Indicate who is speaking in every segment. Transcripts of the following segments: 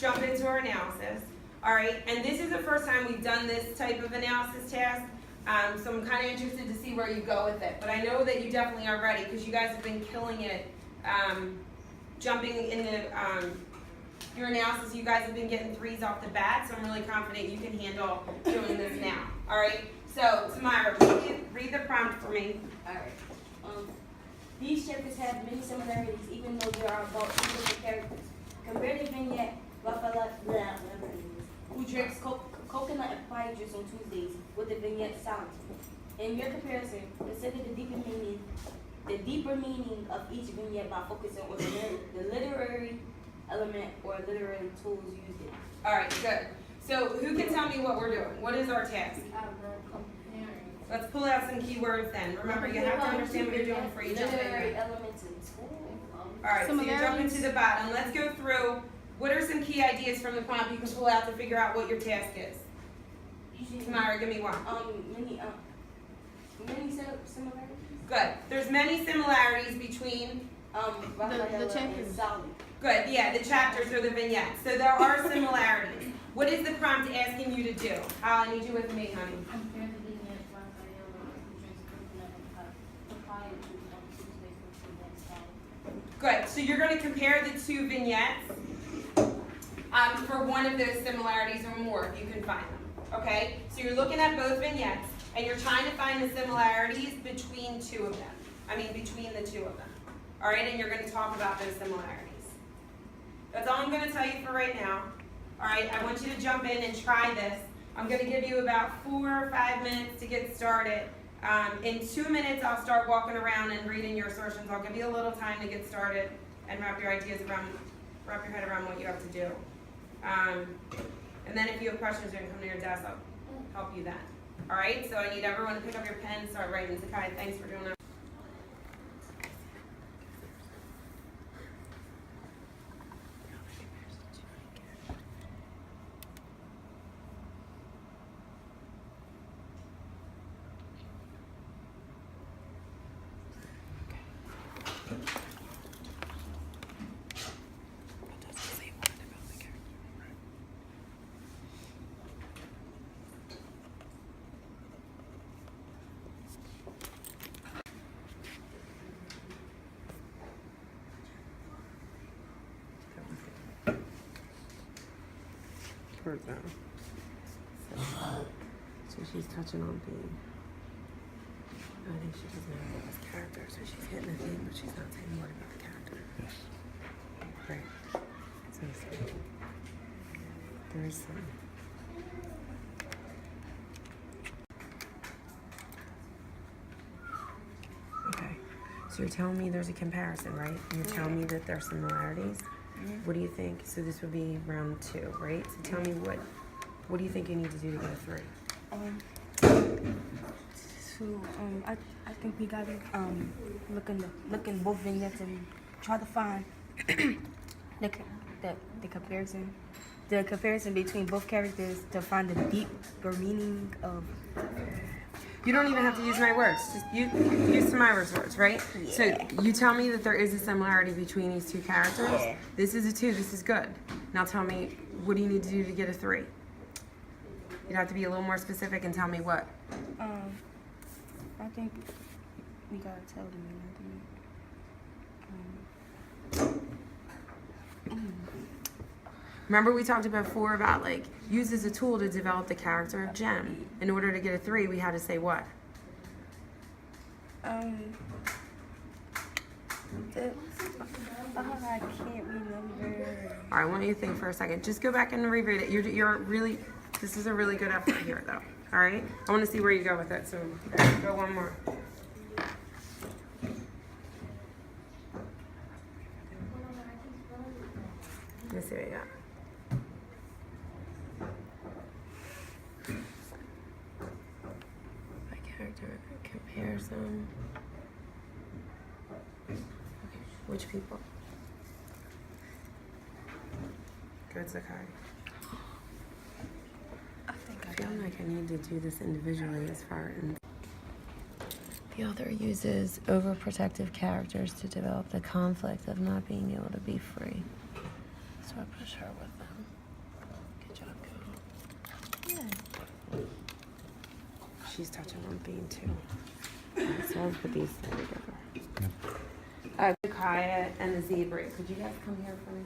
Speaker 1: jump into our analysis. All right, and this is the first time we've done this type of analysis task, so I'm kind of interested to see where you go with it. But I know that you definitely are ready because you guys have been killing it, jumping into your analysis. You guys have been getting 3s off the bat, so I'm really confident you can handle doing this now. All right, so Tamara, read the prompt for me.
Speaker 2: All right. These chapters have many similarities, even though there are about 2 different characters. Compare the vignette, who drinks coconut and pine juice on Tuesdays, with the vignette sound. In your comparison, consider the deeper meaning of each vignette by focusing on the literary element or literary tools used in it.
Speaker 1: All right, good. So who can tell me what we're doing? What is our task? Let's pull out some keywords then. Remember, you have to understand what you're doing before you jump in.
Speaker 2: Literary elements in school.
Speaker 1: All right, so you're jumping to the bottom. Let's go through. What are some key ideas from the prompt you can pull out to figure out what your task is? Tamara, give me one.
Speaker 2: Many similarities.
Speaker 1: Good. There's many similarities between
Speaker 2: the chapters.
Speaker 1: Good. Yeah, the chapters or the vignettes. So there are similarities. What is the prompt asking you to do? I need you with me, honey.
Speaker 3: Compare the vignette Raphael who drinks coconut and papaya juice on Tuesday for the
Speaker 1: Good. So you're going to compare the 2 vignettes for one of those similarities or more if you can find them. Okay? So you're looking at both vignettes and you're trying to find the similarities between the 2 of them. All right? And you're going to talk about those similarities. That's all I'm going to tell you for right now. All right? I want you to jump in and try this. I'm going to give you about 4 or 5 minutes to get started. In 2 minutes, I'll start walking around and reading your assertions. I'll give you a little time to get started and wrap your head around what you have to do. And then if you have questions, you can come to your desk. I'll help you then. All right? So I need everyone to pick up your pen and start writing. Zakai, thanks for doing that. So she's touching on theme. I think she doesn't have this character, so she's hitting the theme, but she's not saying more about the character.
Speaker 4: Yes.
Speaker 1: Right. So there is some. Okay. So you're telling me there's a comparison, right? And you're telling me that there's similarities. What do you think? So this would be round 2, right? So tell me what do you think you need to do to get a 3?
Speaker 2: I think we gotta look in both vignettes and try to find the comparison between both characters to find the deeper meaning of.
Speaker 1: You don't even have to use my words. Just use Tamara's words, right? Yeah. So you tell me that there is a similarity between these 2 characters. Yeah. This is a 2. This is good. Now tell me, what do you need to do to get a 3? You'd have to be a little more specific and tell me what.
Speaker 2: I think we gotta tell them.
Speaker 1: Remember we talked before about like use as a tool to develop the character of Jem. In order to get a 3, we had to say what?
Speaker 2: I can't remember.
Speaker 1: All right, I want you to think for a second. Just go back and reread it. You're really. This is a really good effort here, though. All right. I want to see where you go with it. So go one more. Let's see what you got. My character comparison. Okay. Which people? Good, Zakai. I feel like I need to do this individually as far as the author uses overprotective characters to develop the conflict of not being able to be free. So I push her with them. she's touching on theme too. So I'll put these together. The Kaya and the zebra. Could you guys come here for me?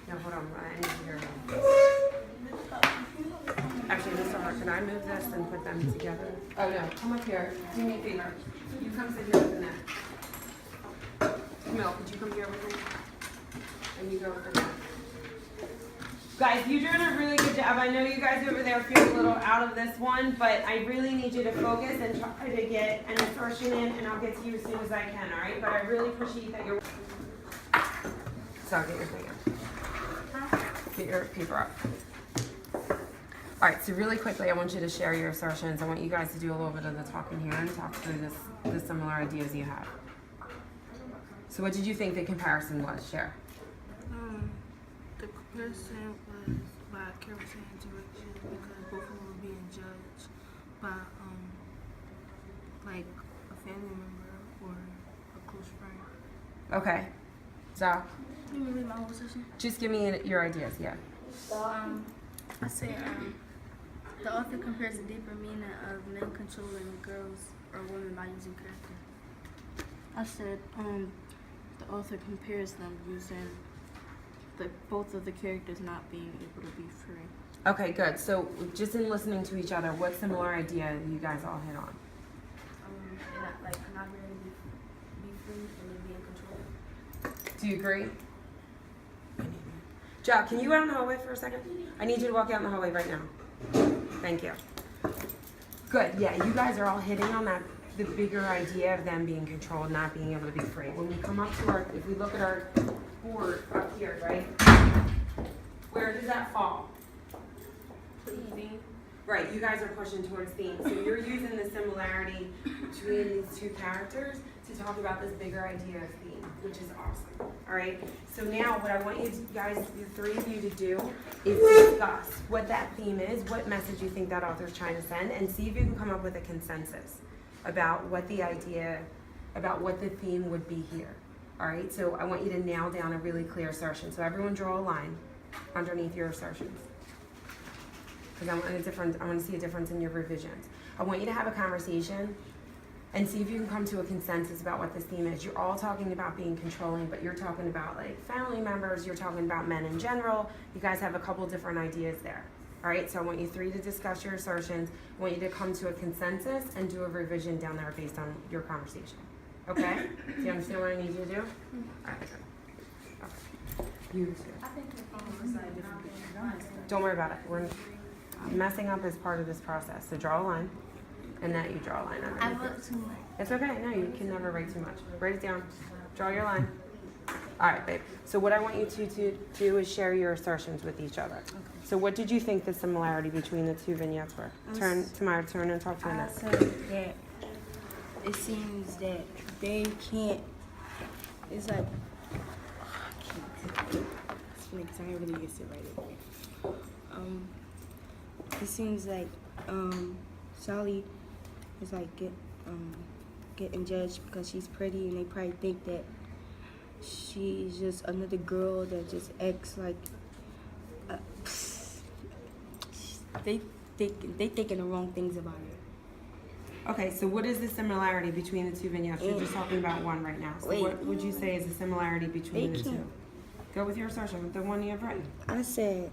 Speaker 1: No, hold on. I need to hear them. Actually, Miss Summer, can I move this and put them together? Oh no, come up here. Do me a favor. You come sit here with the net. Camille, could you come here with me? And you go with the net. Guys, you're doing a really good job. I know you guys over there feel a little out of this one, but I really need you to focus and try to get an assertion in, and I'll get to you as soon as I can, all right? But I really appreciate that you're... So I'll get your thing up. Get your paper up. All right, so really quickly, I want you to share your assertions. I want you guys to do a little bit of the talking here and talk through the similar ideas you have. So what did you think the comparison was? Share.
Speaker 4: The comparison was by character interactions because both of them were being judged by like a family member or a close friend.
Speaker 1: Okay. Zach,
Speaker 2: You want me to read my whole session?
Speaker 1: just give me your ideas, yeah.
Speaker 2: I say the author compares the deeper meaning of men controlling girls or women by using character. I said the author compares them using both of the characters not being able to be free.
Speaker 1: Okay, good. So just in listening to each other, what similar idea you guys all hit on?
Speaker 2: Not really be free and then be in control.
Speaker 1: Do you agree? Jack, can you go out in the hallway for a second? I need you to walk out in the hallway right now. Thank you. Good, yeah, you guys are all hitting on that, the bigger idea of them being controlled, not being able to be free. When we come up to our, if we look at our board up here, right? Where does that fall? Theme. Right, you guys are pushing towards theme. So you're using the similarity between these two characters to talk about this bigger idea of theme, which is awesome. All right, so now what I want you guys, the three of you to do is discuss what that theme is, what message you think that author's trying to send, and see if you can come up with a consensus about what the idea, about what the theme would be here. All right, so I want you to nail down a really clear assertion. So everyone draw a line underneath your assertions. Because I want to see a difference in your revisions. I want you to have a conversation and see if you can come to a consensus about what this theme is. You're all talking about being controlling, but you're talking about like family members, you're talking about men in general. You guys have a couple different ideas there. All right, so I want you three to discuss your assertions. I want you to come to a consensus and do a revision down there based on your conversation. Okay? Do you understand what I need you to do? All right, good. Okay. You too.
Speaker 3: I think you're from the side different.
Speaker 1: Don't worry about it. Messing up is part of this process. So draw a line, and that you draw a line underneath.
Speaker 2: I wrote too much.
Speaker 1: It's okay. No, you can never write too much. Write it down. Draw your line. All right, babe. So what I want you to do is share your assertions with each other. Okay. So what did you think the similarity between the two vignettes were? Turn and talk to
Speaker 2: I
Speaker 1: Annette.
Speaker 2: said that it seems that they can't. It's like I can't really get it right. It seems like Sally is like getting judged because she's pretty, and they probably think that she's just another girl that just acts like they thinking the wrong things about her.
Speaker 1: Okay, so what is the similarity between the two vignettes? You're just talking about one right now. So what would you say is the similarity between the two? Go with your assertion, the one you have written.
Speaker 2: I said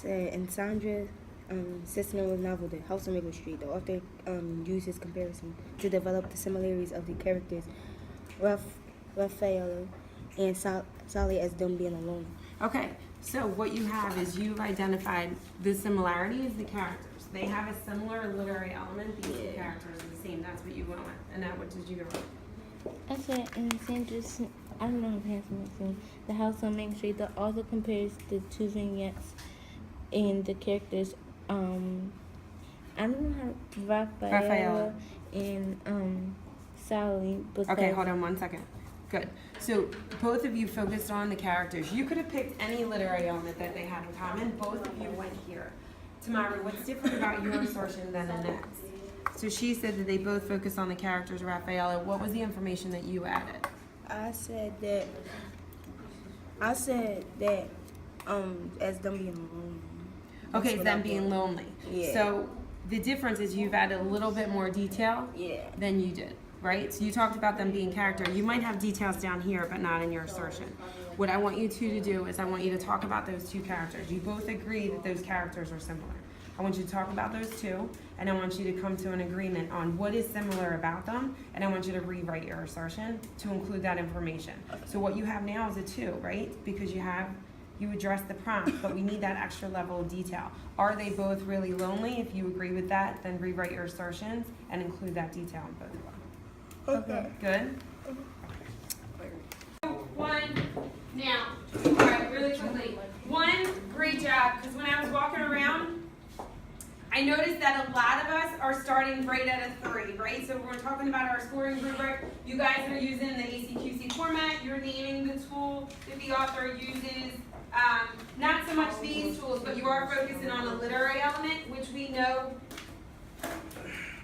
Speaker 2: in Sandra's sensational novel, The House on Maple Street, the author used his comparison to develop the similarities of the characters Raphael and Sally as them being alone.
Speaker 1: Okay, so what you have is you've identified the similarity is the characters. They have a similar literary element. These two characters are the same. That's what you went with. And now what did you go with?
Speaker 5: I said in Sandra's, I don't know how to pronounce it. The House on Main Street, the author compares the two vignettes and the characters. I don't know how Raphael and Sally.
Speaker 1: Okay, hold on 1 second. Good. So both of you focused on the characters. You could have picked any literary element that they have in common. Both of you went here. Tamara, what's different about your assertion than Annette's? So she said that they both focus on the characters, Raphael. What was the information that you added?
Speaker 2: I said that as them being alone.
Speaker 1: Okay, it's them being lonely.
Speaker 2: Yeah.
Speaker 1: So the difference is you've added a little bit more detail than you did, right? So you talked about them being character. You might have details down here, but not in your assertion. What I want you two to do is I want you to talk about those two characters. You both agree that those characters are similar. I want you to talk about those two, and I want you to come to an agreement on what is similar about them, and I want you to rewrite your assertion to include that information. So what you have now is a 2, right? Because you address the prompt, but we need that extra level of detail. Are they both really lonely? If you agree with that, then rewrite your assertions and include that detail in both of them.
Speaker 2: Okay.
Speaker 1: Good? One, now, all right, really quickly. One, great job, because when I was walking around, I noticed that a lot of us are starting right at a 3, right? So when we're talking about our scoring rubric, you guys are using the ACQC format, you're naming the tool that the author uses. Not so much these tools, but you are focusing on a literary element, which we know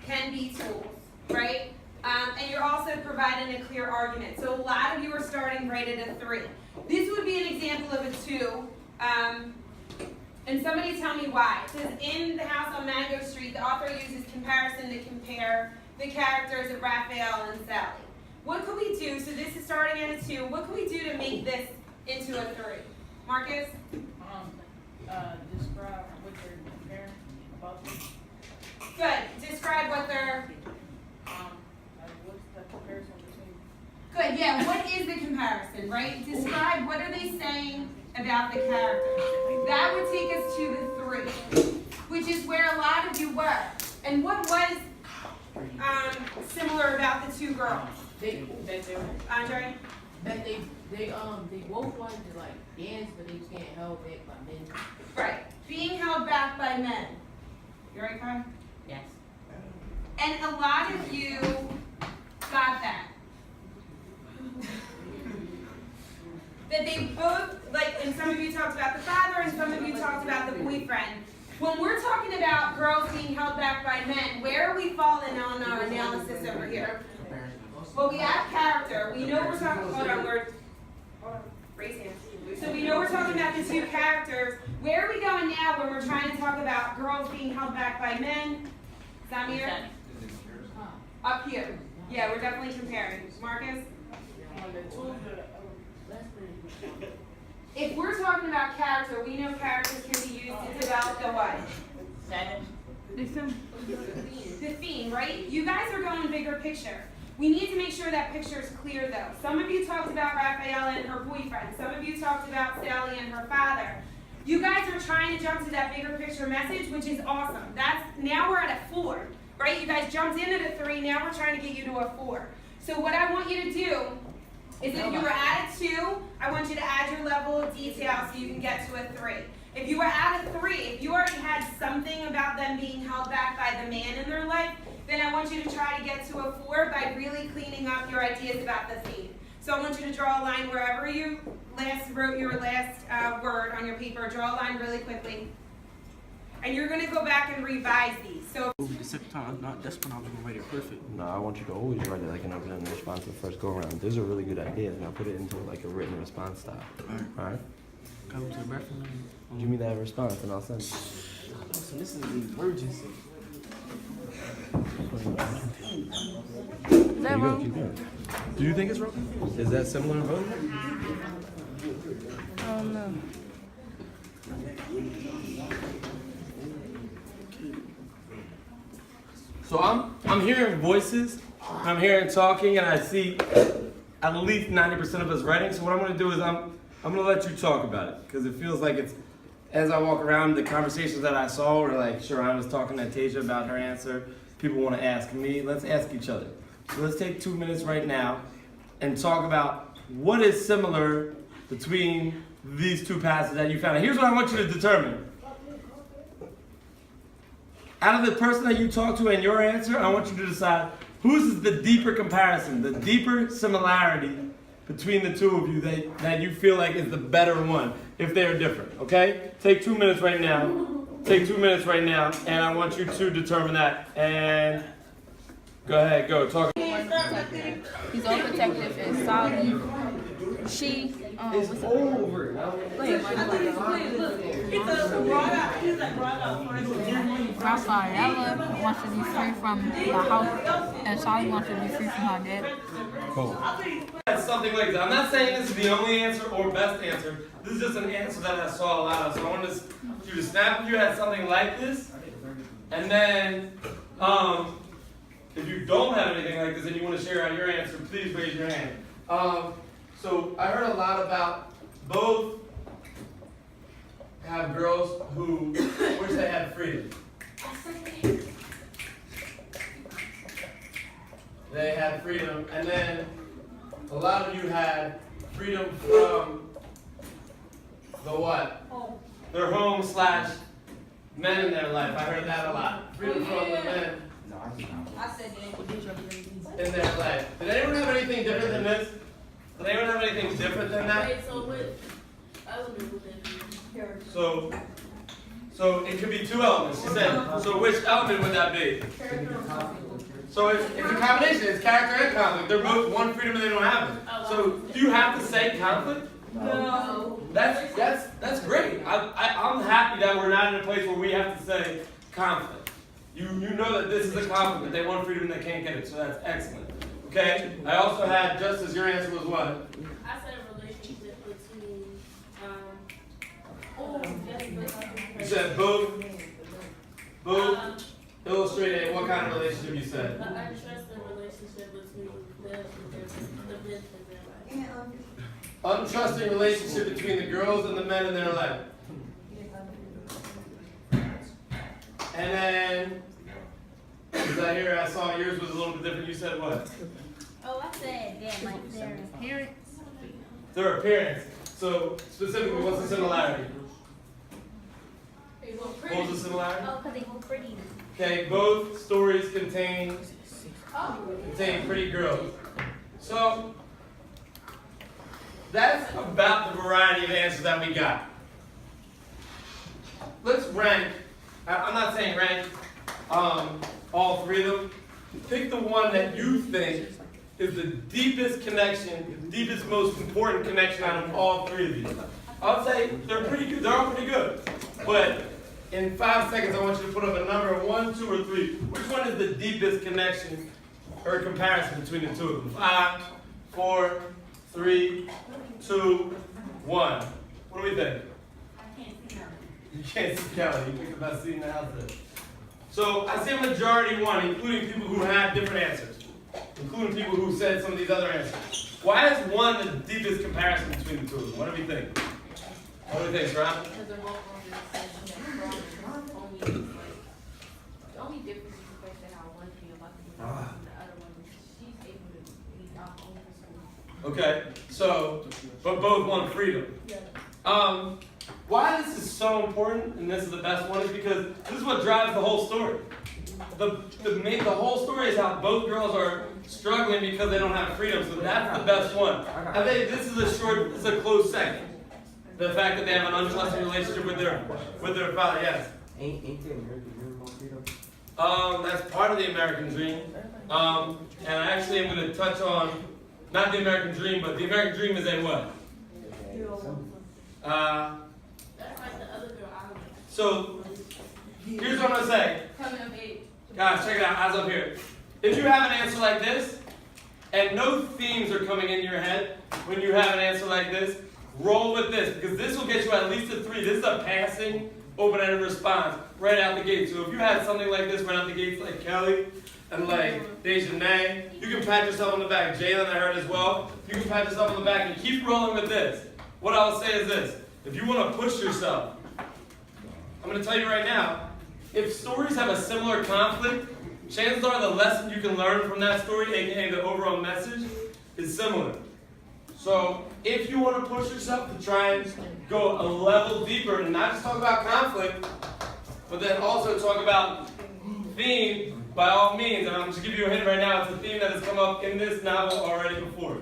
Speaker 1: can be tools, right? And you're also providing a clear argument. So a lot of you are starting right at a 3. This would be an example of a 2. And somebody tell me why. It says, in The House on Mango Street, the author uses comparison to compare the characters of Raphael and Sally. What could we do? So this is starting at a 2. What could we do to make this into a 3? Marcus?
Speaker 3: Describe what they're comparing about them.
Speaker 1: Good. Describe what they're...
Speaker 3: What's the comparison between?
Speaker 1: Good, yeah. What is the comparison, right? Describe what are they saying about the characters. That would take us to the 3, which is where a lot of you were. And what was similar about the 2 girls? Andre?
Speaker 6: That they both wanted to like dance, but they was getting held back by men.
Speaker 1: Right. Being held back by men. You right, Kai?
Speaker 6: Yes.
Speaker 1: And a lot of you got that. That they both, like, and some of you talked about the father and some of you talked about the boyfriend. When we're talking about girls being held back by men, where are we falling on our analysis over here? Well, we have character. We know we're talking, hold on, raise hands. So we know we're talking about the 2 characters. Where are we going now when we're trying to talk about girls being held back by men? Samir? Up here. Yeah, we're definitely comparing. Marcus? If we're talking about character, we know characters can be used to develop the what? The theme, right? You guys are going bigger picture. We need to make sure that picture is clear, though. Some of you talked about Raphael and her boyfriend. Some of you talked about Sally and her father. You guys are trying to jump to that bigger picture message, which is awesome. Now we're at a 4, right? You guys jumped in at a 3. Now we're trying to get you to a 4. So what I want you to do is if you were at a 2, I want you to add your level of detail so you can get to a 3. If you were at a 3, if you already had something about them being held back by the man in their life, then I want you to try to get to a 4 by really cleaning up your ideas about the theme. So I want you to draw a line wherever you last wrote your last word on your paper. Draw a line really quickly. And you're going to go back and revise these. So
Speaker 7: The second time, that's when I was gonna write it perfect.
Speaker 8: No, I want you to always write it like an open-ended response the first go-around. Those are really good ideas. Now put it into like a written response style. All right?
Speaker 7: Go to the bathroom.
Speaker 8: Give me that response and I'll send it.
Speaker 7: So this is an emergency.
Speaker 2: Is that wrong?
Speaker 8: Keep going. Do you think it's wrong? Is that similar in both?
Speaker 2: I don't know.
Speaker 9: So I'm hearing voices, I'm hearing talking, and I see at least 90% of us writing. So what I'm gonna do is I'm gonna let you talk about it because it feels like it's as I walk around the conversations that I saw were like Sharon was talking to Tasia about her answer. People want to ask me. Let's ask each other. So let's take 2 minutes right now and talk about what is similar between these 2 passages that you found. And here's what I want you to determine. Out of the person that you talk to and your answer, I want you to decide whose is the deeper comparison, the deeper similarity between the 2 of you that you feel like is the better one, if they're different, okay? Take 2 minutes right now. Take 2 minutes right now, and I want you to determine that. And go ahead, go. Talk.
Speaker 2: He's overprotective and solid. She,
Speaker 9: It's over.
Speaker 2: go ahead, Mike.
Speaker 10: Rafaela wants to be free from the house, and Sally wants to be free from her dad.
Speaker 9: Cool. Something like that. I'm not saying this is the only answer or best answer. This is just an answer that I saw a lot of. So I wanted you to snap if you had something like this, and then if you don't have anything like this and you want to share out your answer, please raise your hand. So I heard a lot about both have girls who wish they had freedom. They had freedom, and then a lot of you had freedom from the what? Their home / men in their life. I heard that a lot. Freedom from the men in their life. Did anyone have anything different than this? Did anyone have anything different than that?
Speaker 3: Wait, so what element would that be?
Speaker 9: So it could be two elements. She said. So which element would that be? So it's a combination. It's character and conflict. They're both one freedom and they don't have it. So do you have to say conflict?
Speaker 3: No.
Speaker 9: That's great. I'm happy that we're not in a place where we have to say conflict. You know that this is a conflict, that they want freedom and they can't get it. So that's excellent. Okay. I also had Justice. Your answer was what?
Speaker 3: I said a relationship between
Speaker 9: You said both. Illustrate what kind of relationship you said.
Speaker 3: an untrusted relationship between the men in their life.
Speaker 9: Untrusting relationship between the girls and the men in their life. And then, I saw yours was a little bit different. You said what?
Speaker 2: Oh, I said that, like their appearance.
Speaker 9: Their appearance. So, specifically, what's the similarity? What was the similarity?
Speaker 2: Oh, because they were pretty.
Speaker 9: Okay, both stories contain pretty girls. So, that's about the variety of answers that we got. Let's rank. I'm not saying rank all three of them. Pick the one that you think is the deepest connection, the deepest, most important connection out of all three of these. I would say they're pretty good. They're all pretty good. But in 5 seconds, I want you to put up a number of 1, 2, or 3. Which one is the deepest connection or comparison between the two of them? 5, 4, 3, 2, 1. What do we think? You can't see Kelly. You picked the best seat in the house then. So I see a majority one, including people who had different answers, including people who said some of these other answers. Why is one the deepest comparison between the two of them? What do we think? What do we think, Ron?
Speaker 3: Because they're both on the same. The only difference is the fact that how one feel about the other one is she's able to be out on her school.
Speaker 9: Okay, so, but both want freedom. Why this is so important, and this is the best one, is because this is what drives the whole story. The whole story is how both girls are struggling because they don't have freedom, so that's the best one. I think this is a close second. The fact that they have an untrusting relationship with their father, yes.
Speaker 8: Ain't the American dream more freedom?
Speaker 9: That's part of the American dream. And I actually am going to touch on, not the American dream, but the American dream is a what?
Speaker 3: That's like the other girl I like.
Speaker 9: So, here's what I'm going to say.
Speaker 3: Coming of age.
Speaker 9: Guys, check it out, eyes up here. If you have an answer like this, and no themes are coming in your head when you have an answer like this, roll with this, because this will get you at least a 3. This is a passing, open-ended response right out the gate. So if you had something like this right out the gates, like Kelly and like Dejanay, you can pat yourself on the back. Jalen, I heard as well. You can pat yourself on the back and keep rolling with this. What I will say is this. If you want to push yourself, I'm going to tell you right now, if stories have a similar conflict, chances are the lesson you can learn from that story, aka the overall message, is similar. So if you want to push yourself to try and go a level deeper and not just talk about conflict, but then also talk about theme, by all means, and I'm just giving you a hint right now, it's a theme that has come up in this novel already before.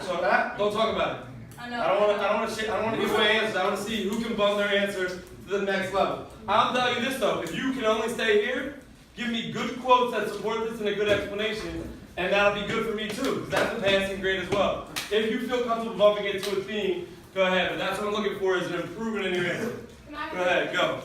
Speaker 9: So don't talk about it. I don't want to give away answers. I want to see who can bump their answers to the next level. I'll tell you this though, if you can only stay here, give me good quotes that support this and a good explanation, and that'll be good for me too, because that's a passing grade as well. If you feel comfortable bumping it to a theme, go ahead, but that's what I'm looking for is an improvement in your answer. Go ahead, go.